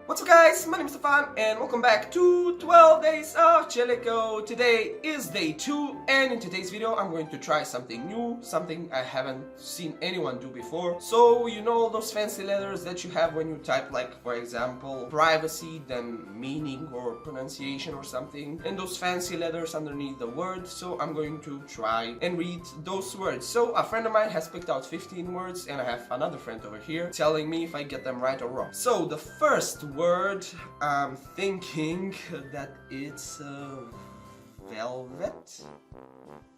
What's up guys, my name is Stefan and welcome back to 12 Days of Chelliko. Today is day 2 and in today's video I'm going to try something new, something I haven't seen anyone do before. So you know those fancy letters that you have when you type, like for example privacy, then meaning or pronunciation or something, and those fancy letters underneath the word. So I'm going to try and read those words. So a friend of mine has picked out 15 words and I have another friend over here telling me if I get them right or wrong. So the first word, I'm thinking that it's velvet.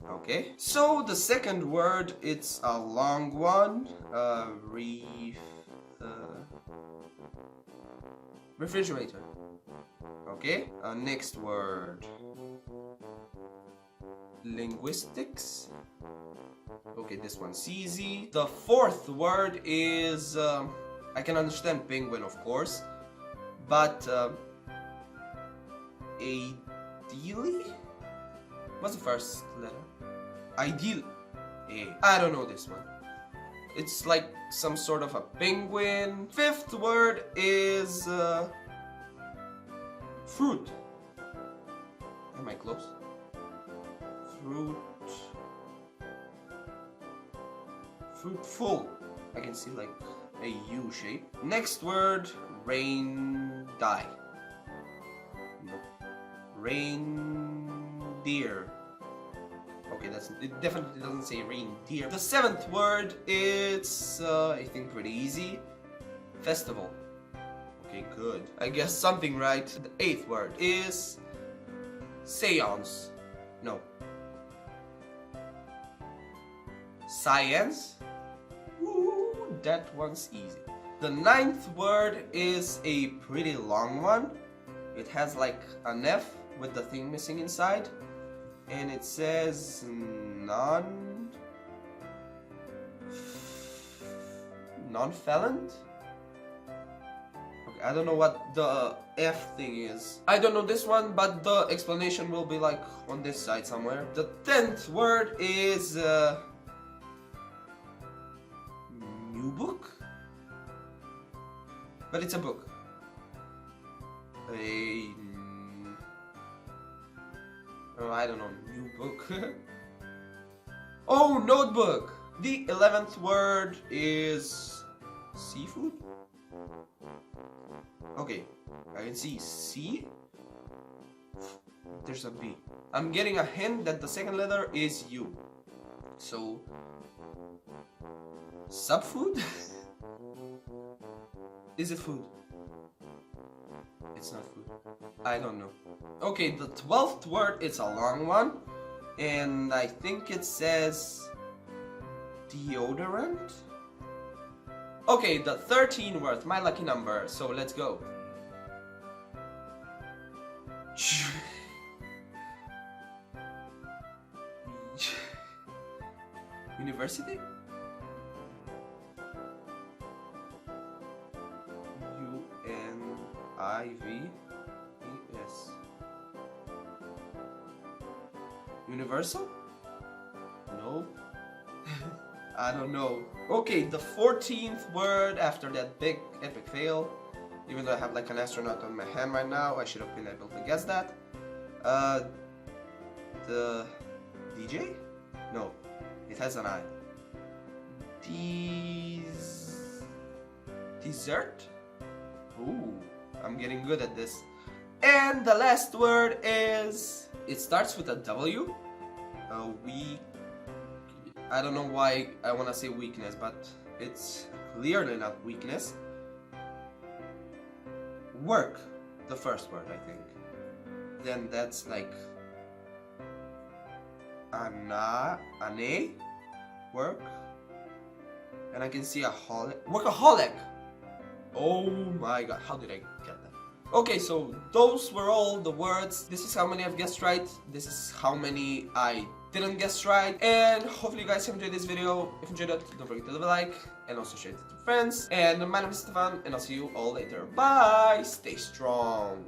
Okay. So the second word, it's a long one. Refrigerator. Okay. Next word. Linguistics. Okay, this one's easy. The fourth word is I can understand penguin, of course. But, ideally? What's the first letter? Ideal. I don't know this one. It's like some sort of a penguin. Fifth word is, fruit. Am I close? Fruit. Fruitful. I can see like a U shape. Next word, reindeer. No. Reindeer. Okay, it definitely doesn't say reindeer. The seventh word, it's I think pretty easy. Festival. Okay, good. I guess something right. The eighth word is seance. No. Science. Ooh, that one's easy. The ninth word is a pretty long one. It has like an F with the thing missing inside. And it says non-felon? Okay, I don't know what the F thing is. I don't know this one, but the explanation will be like on this side somewhere. The 10th word is new book? But it's a book. Oh, I don't know, new book. Oh, notebook! The 11th word is seafood? Okay, I can see C. There's a B. I'm getting a hint that the second letter is U. So, subfood? Is it food? It's not food. I don't know. Okay, the 12th word, it's a long one. And I think it says deodorant? Okay, the 13th word, my lucky number. So let's go. University? U-N-I-V-E-S. Universal? No. I don't know. Okay, the 14th word after that big epic fail. Even though I have like an astronaut on my hand right now, I should have been able to guess that. The DJ? No, it has an I. Dessert? Ooh, I'm getting good at this. And the last word is, it starts with a W. I don't know why I want to say weakness, but it's clearly not weakness. Work, the first word, I think. Then that's like an A, work. And I can see a workaholic. Oh my god, how did I get that? Okay, so those were all the words. This is how many I've guessed right. This is how many I didn't guess right. And hopefully you guys have enjoyed this video. If you enjoyed it, don't forget to leave a like and also share it to friends. And my name is Stefan and I'll see you all later. Bye! Stay strong!